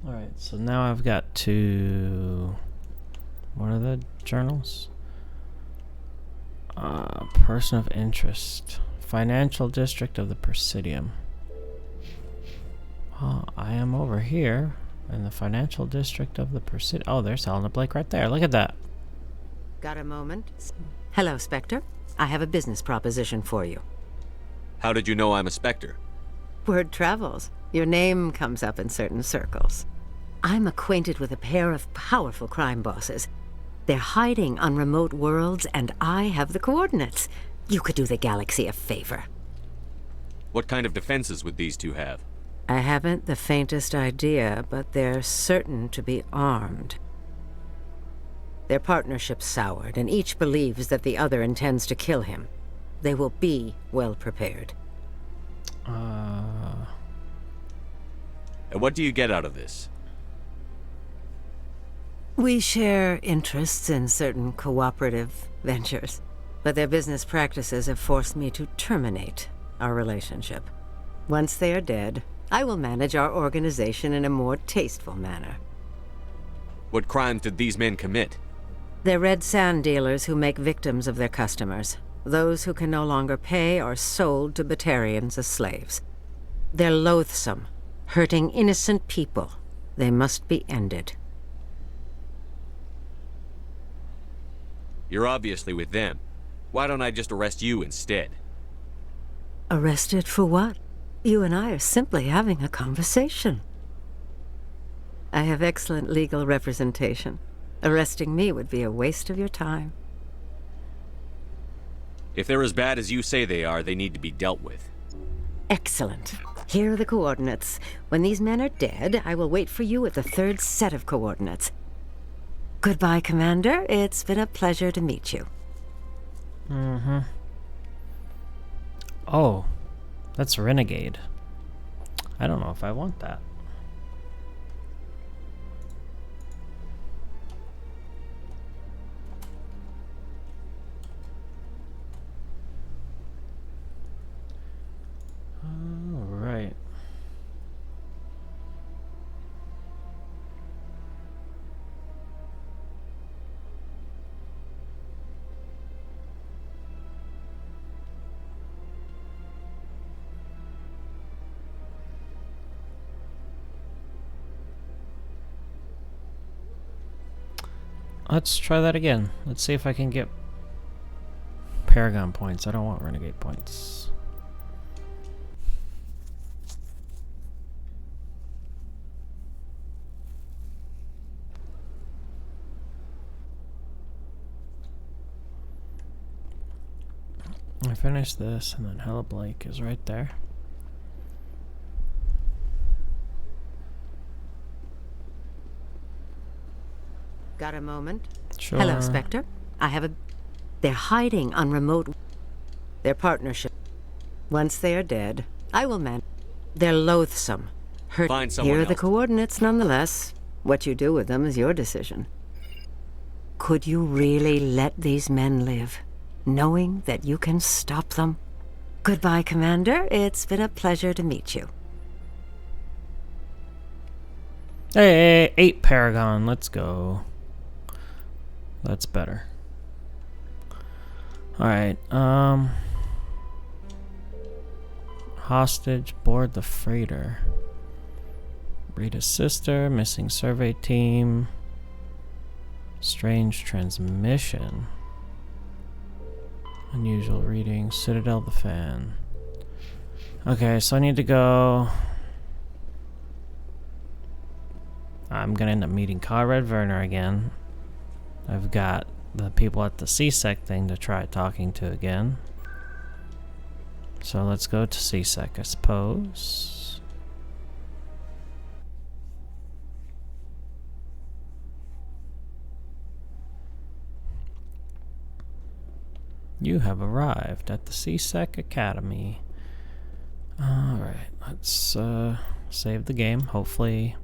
Alright, so now I've got to... What are the journals? Person of interest. Financial district of the Presidium. Oh, I am over here in the financial district of the Presidium. Oh, there's Helena Blake right there. Look at that. Got a moment? Hello, Spectre. I have a business proposition for you. How did you know I'm a Spectre? Word travels. Your name comes up in certain circles. I'm acquainted with a pair of powerful crime bosses. They're hiding on remote worlds, and I have the coordinates. You could do the galaxy a favor. What kind of defenses would these two have? I haven't the faintest idea, but they're certain to be armed. Their partnership's soured, and each believes that the other intends to kill him. They will be well prepared. And what do you get out of this? We share interests in certain cooperative ventures, but their business practices have forced me to terminate our relationship. Once they are dead, I will manage our organization in a more tasteful manner. What crimes did these men commit? They're red sand dealers who make victims of their customers. Those who can no longer pay are sold to Batarians as slaves. They're loathsome, hurting innocent people. They must be ended. You're obviously with them. Why don't I just arrest you instead? Arrested for what? You and I are simply having a conversation. I have excellent legal representation. Arresting me would be a waste of your time. If they're as bad as you say they are, they need to be dealt with. Excellent. Here are the coordinates. When these men are dead, I will wait for you at the third set of coordinates. Goodbye, Commander. It's been a pleasure to meet you. Mm-hmm. Oh, that's Renegade. I don't know if I want that. All right. Let's try that again. Let's see if I can get Paragon points. I don't want Renegade points. I finished this, and then Hella Blake is right there. Got a moment? Sure. Hello, Spectre. I have a... They're hiding on remote... Their partnership. Once they are dead, I will man... They're loathsome. Find someone Here are the else. coordinates, nonetheless. What you do with them is your decision. Could you really let these men live, knowing that you can stop them? Goodbye, Commander. It's been a pleasure to meet you. Hey, 8 Paragon. Let's go. That's better. Alright, hostage board the freighter. Rita's sister, missing survey team. Strange transmission. Unusual reading. Citadel the fan. Okay, so I need to go... I'm gonna end up meeting Conrad Werner again. I've got the people at the CSEC thing to try talking to again. So let's go to CSEC, I suppose. You have arrived at the CSEC Academy. Alright, let's save the game. Hopefully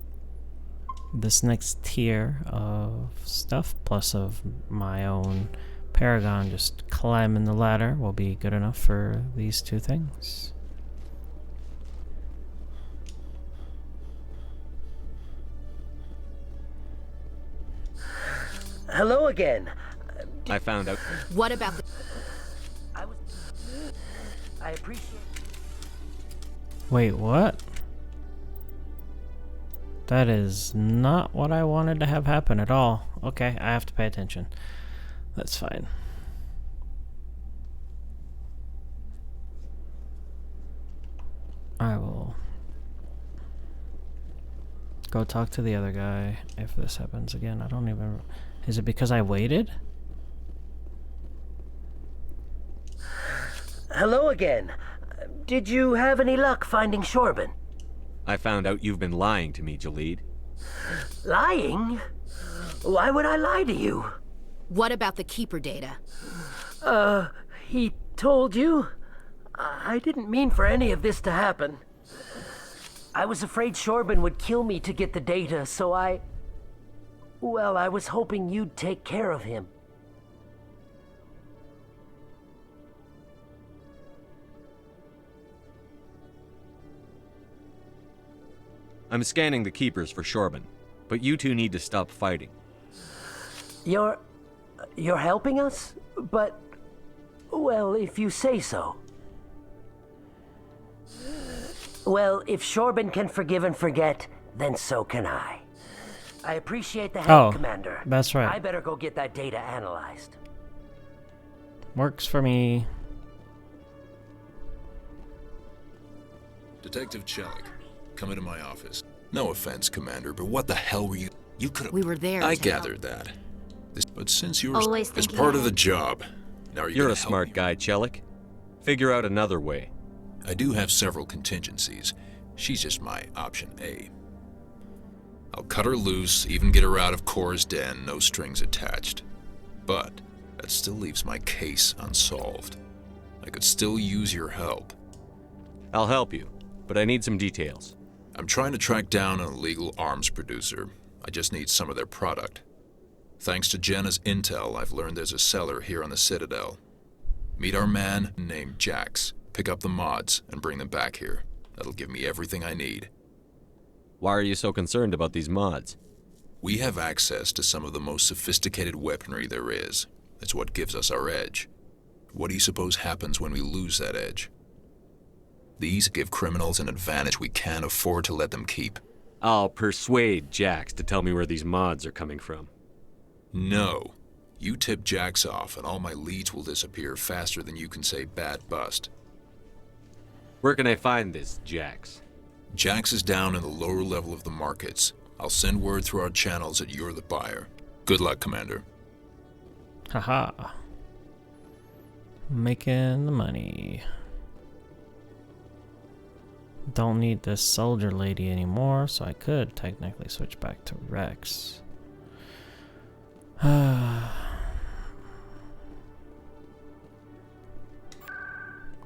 this next tier of stuff, plus of my own Paragon just climbing the ladder, will be good enough for these two things. Hello again. I found out. What about the... I appreciate... Wait, what? That is not what I wanted to have happen at all. Okay, I have to pay attention. That's fine. I will go talk to the other guy if this happens again. I don't even... Is it because I waited? Hello again. Did you have any luck finding Shorban? I found out you've been lying to me, Jalid. Lying? Why would I lie to you? What about the Keeper data? He told you? I didn't mean for any of this to happen. I was afraid Shorban would kill me to get the data, so well, I was hoping you'd take care of him. I'm scanning the keepers for Shorban, but you two need to stop fighting. You're helping us? But, well, if you say so. Well, if Shorban can forgive and forget, then so can I. I appreciate the help, Commander. That's right. I better go get that data analyzed. Works for me. Detective Chelik, come into my office. No offense, Commander, but what the hell were you... You could have... We were there. I gathered that. But since yours Always is thinking part of ahead. the job, now are you You're gonna a help smart me? guy, Chelik. Figure out another way. I do have several contingencies. She's just my option A. I'll cut her loose, even get her out of Cora's den, no strings attached. But that still leaves my case unsolved. I could still use your help. I'll help you, but I need some details. I'm trying to track down an illegal arms producer. I just need some of their product. Thanks to Jenna's intel, I've learned there's a seller here on the Citadel. Meet our man named Jax. Pick up the mods and bring them back here. That'll give me everything I need. Why are you so concerned about these mods? We have access to some of the most sophisticated weaponry there is. It's what gives us our edge. What do you suppose happens when we lose that edge? These give criminals an advantage we can't afford to let them keep. I'll persuade Jax to tell me where these mods are coming from. No. You tip Jax off and all my leads will disappear faster than you can say bad bust. Where can I find this Jax? Jax is down in the lower level of the markets. I'll send word through our channels that you're the buyer. Good luck, Commander. Haha. Making the money. Don't need this soldier lady anymore, so I could technically switch back to Rex.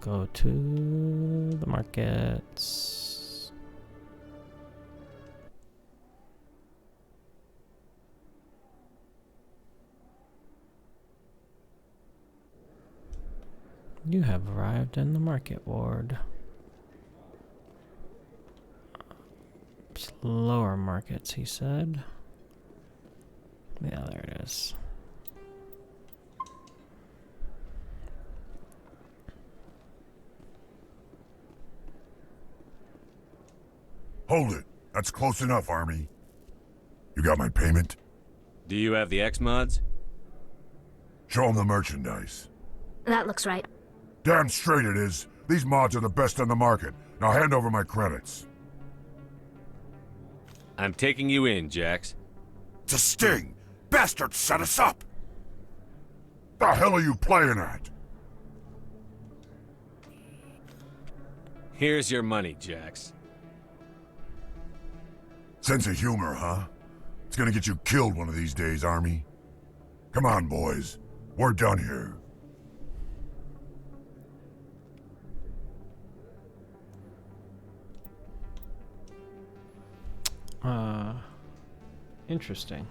Go to the markets. You have arrived in the market ward. Lower markets, he said. Yeah, there it is. Hold it. That's close enough, Army. You got my payment? Do you have the X mods? Show them the merchandise. That looks right. Damn straight it is. These mods are the best on the market. Now hand over my credits. I'm taking you in, Jax. It's a sting! Bastards set us up! The hell are you playing at? Here's your money, Jax. Sense of humor, huh? It's gonna get you killed one of these days, Army. Come on, boys. We're done here. Interesting.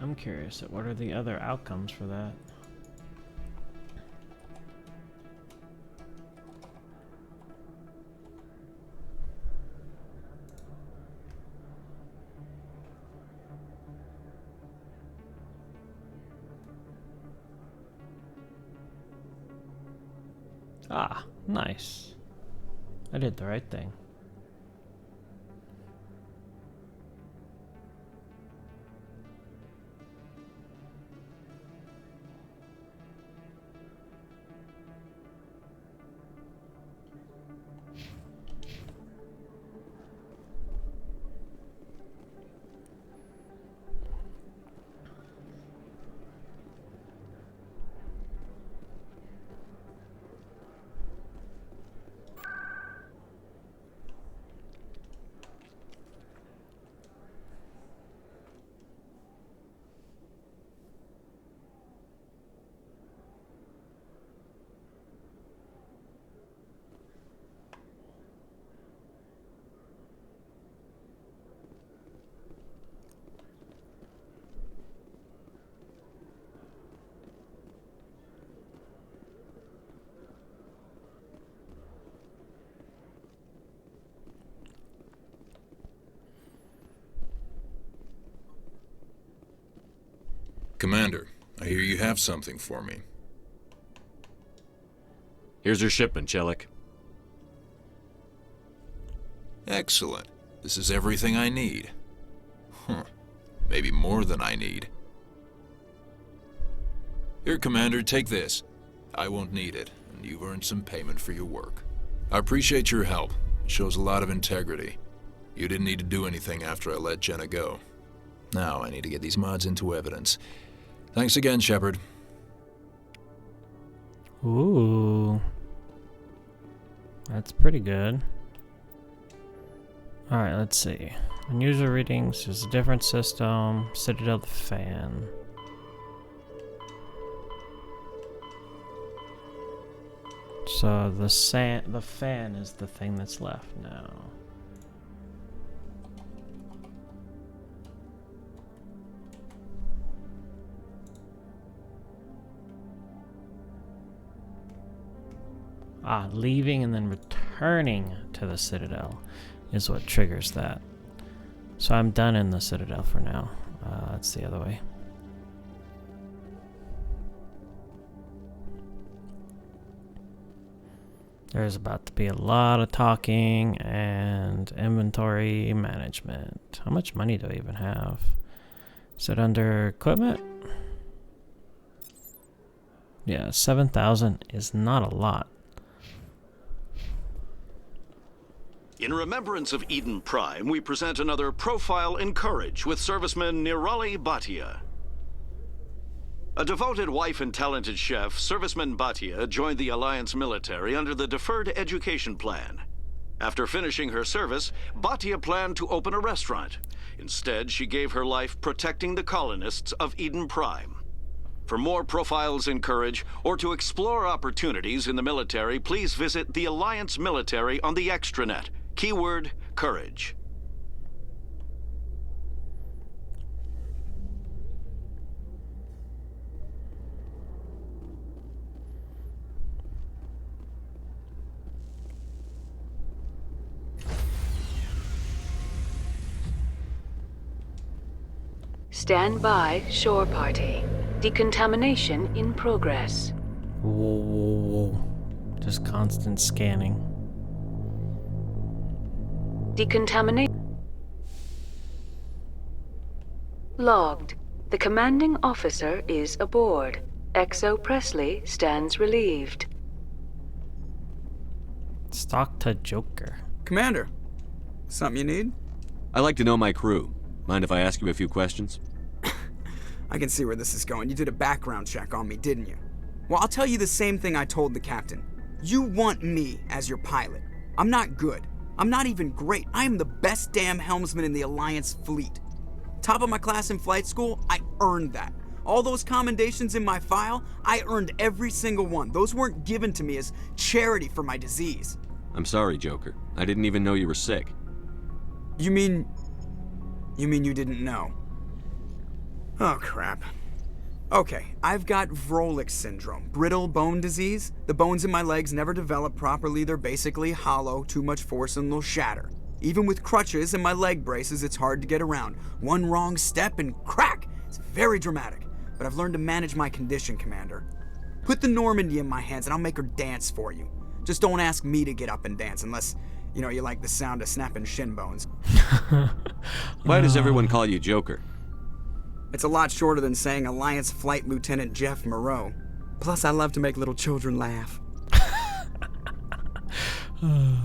I'm curious at what are the other outcomes for that. Ah, nice. I did the right thing. Commander, I hear you have something for me. Here's your shipment, Chelik. Excellent. This is everything I need. Huh. Maybe more than I need. Here, Commander, take this. I won't need it, and you've earned some payment for your work. I appreciate your help. It shows a lot of integrity. You didn't need to do anything after I let Jenna go. Now I need to get these mods into evidence. Thanks again, Shepard. Ooh. That's pretty good. Alright, let's see. On user readings, there's a different system. Citadel the fan. So the fan is the thing that's left now. Ah, leaving and then returning to the Citadel is what triggers that. So I'm done in the Citadel for now. That's the other way. There's about to be a lot of talking and inventory management. How much money do I even have? Is it under equipment? Yeah, 7,000 is not a lot. In remembrance of Eden Prime, we present another profile in courage with serviceman Nirali Bhatia. A devoted wife and talented chef, serviceman Bhatia joined the Alliance military under the Deferred Education Plan. After finishing her service, Bhatia planned to open a restaurant. Instead, she gave her life protecting the colonists of Eden Prime. For more profiles in courage, or to explore opportunities in the military, please visit the Alliance military on the extranet. Keyword, courage. Stand by, shore party. Decontamination in progress. Whoa, whoa, whoa. Just constant scanning. Decontamination logged. The commanding officer is aboard. XO Presley stands relieved. Stock to Joker. Commander, something you need? I like to know my crew. Mind if I ask you a few questions? I can see where this is going. You did a background check on me, didn't you? Well, I'll tell you the same thing I told the captain. You want me as your pilot. I'm not good. I'm not even great. I am the best damn helmsman in the Alliance fleet. Top of my class in flight school, I earned that. All those commendations in my file, I earned every single one. Those weren't given to me as charity for my disease. I'm sorry, Joker. I didn't even know you were sick. You mean you didn't know? Oh, crap. Okay, I've got Vrolik syndrome, brittle bone disease. The bones in my legs never develop properly. They're basically hollow, too much force and they'll shatter. Even with crutches and my leg braces, it's hard to get around. One wrong step and crack! It's very dramatic, but I've learned to manage my condition, Commander. Put the Normandy in my hands and I'll make her dance for you. Just don't ask me to get up and dance unless, you like the sound of snapping shin bones. Why does everyone call you Joker? It's a lot shorter than saying Alliance Flight Lieutenant Jeff Moreau. Plus, I love to make little children laugh.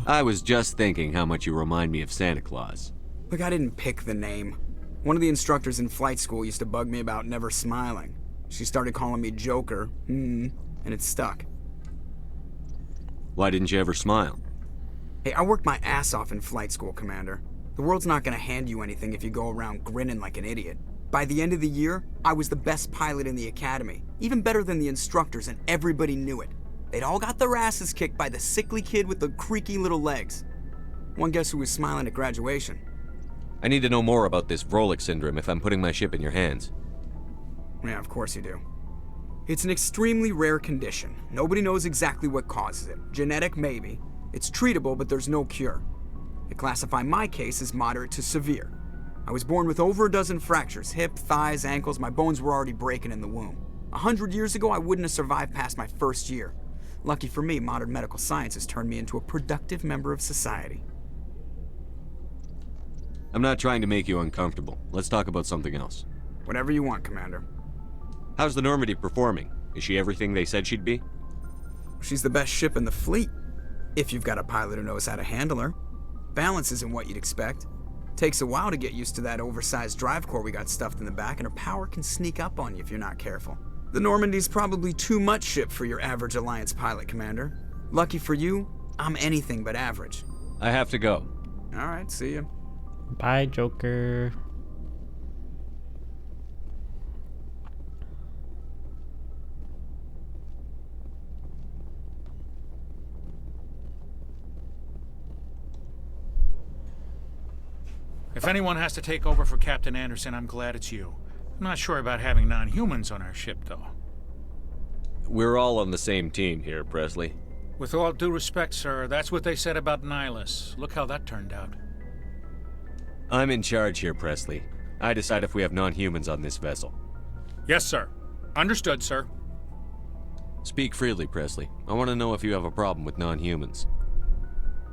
I was just thinking how much you remind me of Santa Claus. Look, I didn't pick the name. One of the instructors in flight school used to bug me about never smiling. She started calling me Joker, and it stuck. Why didn't you ever smile? Hey, I worked my ass off in flight school, Commander. The world's not gonna hand you anything if you go around grinning like an idiot. By the end of the year, I was the best pilot in the academy, even better than the instructors, and everybody knew it. They'd all got their asses kicked by the sickly kid with the creaky little legs. One guess who was smiling at graduation? I need to know more about this Vrolik syndrome if I'm putting my ship in your hands. Yeah, of course you do. It's an extremely rare condition. Nobody knows exactly what causes it. Genetic, maybe. It's treatable, but there's no cure. They classify my case as moderate to severe. I was born with over a dozen fractures, hip, thighs, ankles. My bones were already breaking in the womb. 100 years ago, I wouldn't have survived past my first year. Lucky for me, modern medical science has turned me into a productive member of society. I'm not trying to make you uncomfortable. Let's talk about something else. Whatever you want, Commander. How's the Normandy performing? Is she everything they said she'd be? She's the best ship in the fleet, if you've got a pilot who knows how to handle her. Balance isn't what you'd expect. Takes a while to get used to that oversized drive core we got stuffed in the back, and her power can sneak up on you if you're not careful. The Normandy's probably too much ship for your average Alliance pilot, Commander. Lucky for you, I'm anything but average. I have to go. Alright, see ya. Bye, Joker. If anyone has to take over for Captain Anderson, I'm glad it's you. I'm not sure about having non-humans on our ship, though. We're all on the same team here, Presley. With all due respect, sir, that's what they said about Nihilus. Look how that turned out. I'm in charge here, Presley. I decide if we have non-humans on this vessel. Yes, sir. Understood, sir. Speak freely, Presley. I want to know if you have a problem with non-humans.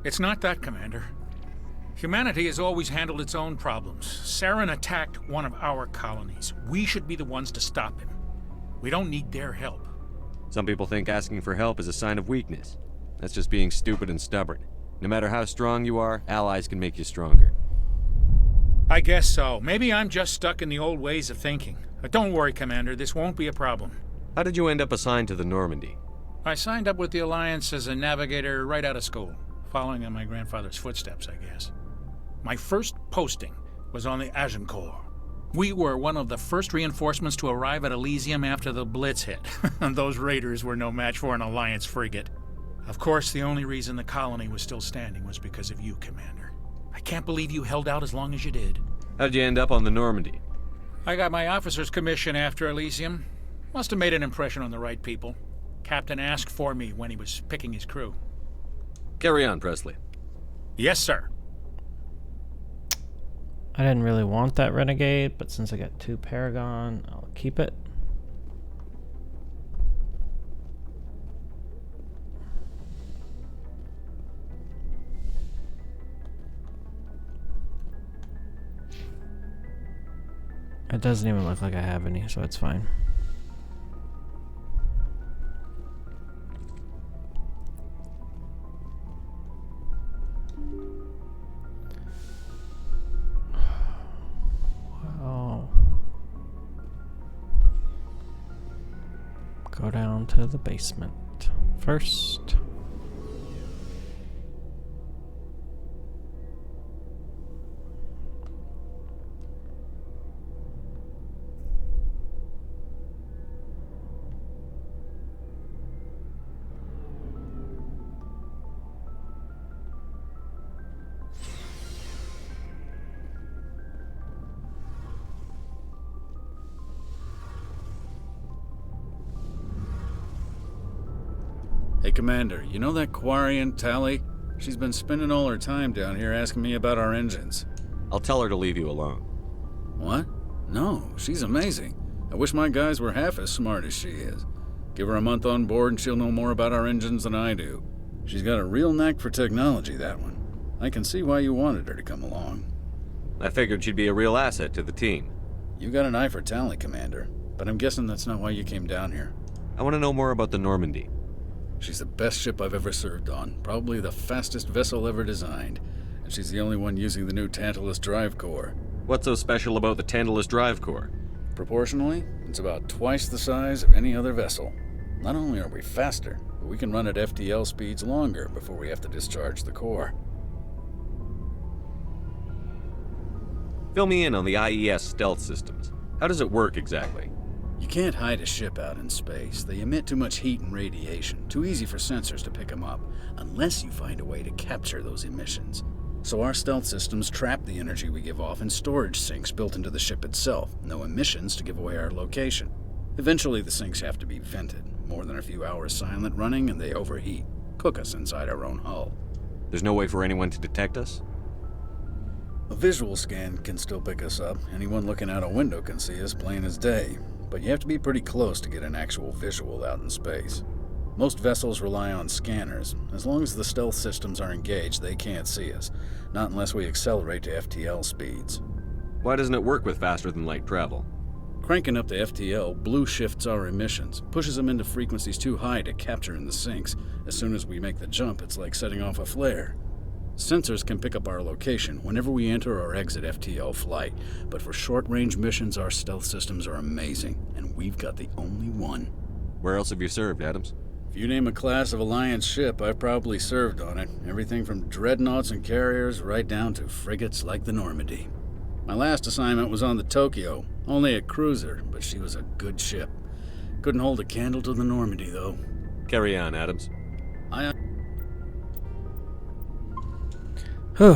It's not that, Commander. Humanity has always handled its own problems. Saren attacked one of our colonies. We should be the ones to stop him. We don't need their help. Some people think asking for help is a sign of weakness. That's just being stupid and stubborn. No matter how strong you are, allies can make you stronger. I guess so. Maybe I'm just stuck in the old ways of thinking. But don't worry, Commander. This won't be a problem. How did you end up assigned to the Normandy? I signed up with the Alliance as a navigator right out of school, following in my grandfather's footsteps, I guess. My first posting was on the Agincourt. We were one of the first reinforcements to arrive at Elysium after the Blitz hit. Those raiders were no match for an Alliance frigate. Of course, the only reason the colony was still standing was because of you, Commander. I can't believe you held out as long as you did. How'd you end up on the Normandy? I got my officer's commission after Elysium. Must have made an impression on the right people. Captain asked for me when he was picking his crew. Carry on, Presley. Yes, sir. I didn't really want that Renegade, but since I got 2 Paragon, I'll keep it. It doesn't even look like I have any, so it's fine. Wow. Go down to the basement first. Hey, Commander, you know that Quarian, Tally? She's been spending all her time down here asking me about our engines. I'll tell her to leave you alone. What? No, she's amazing. I wish my guys were half as smart as she is. Give her a month on board and she'll know more about our engines than I do. She's got a real knack for technology, that one. I can see why you wanted her to come along. I figured she'd be a real asset to the team. You got an eye for talent, Commander, but I'm guessing that's not why you came down here. I want to know more about the Normandy. She's the best ship I've ever served on, probably the fastest vessel ever designed, and she's the only one using the new Tantalus drive core. What's so special about the Tantalus drive core? Proportionally, it's about twice the size of any other vessel. Not only are we faster, but we can run at FTL speeds longer before we have to discharge the core. Fill me in on the IES stealth systems. How does it work exactly? You can't hide a ship out in space. They emit too much heat and radiation, too easy for sensors to pick them up, unless you find a way to capture those emissions. So our stealth systems trap the energy we give off in storage sinks built into the ship itself. No emissions to give away our location. Eventually the sinks have to be vented. More than a few hours silent running and they overheat. Cook us inside our own hull. There's no way for anyone to detect us? A visual scan can still pick us up. Anyone looking out a window can see us plain as day. But you have to be pretty close to get an actual visual out in space. Most vessels rely on scanners. As long as the stealth systems are engaged, they can't see us. Not unless we accelerate to FTL speeds. Why doesn't it work with faster-than-light travel? Cranking up to FTL blue shifts our emissions, pushes them into frequencies too high to capture in the sinks. As soon as we make the jump, it's like setting off a flare. Sensors can pick up our location whenever we enter or exit FTL flight, but for short-range missions, our stealth systems are amazing, and we've got the only one. Where else have you served, Adams? If you name a class of Alliance ship, I've probably served on it. Everything from dreadnoughts and carriers right down to frigates like the Normandy. My last assignment was on the Tokyo, only a cruiser, but she was a good ship. Couldn't hold a candle to the Normandy, though. Carry on, Adams. Whew.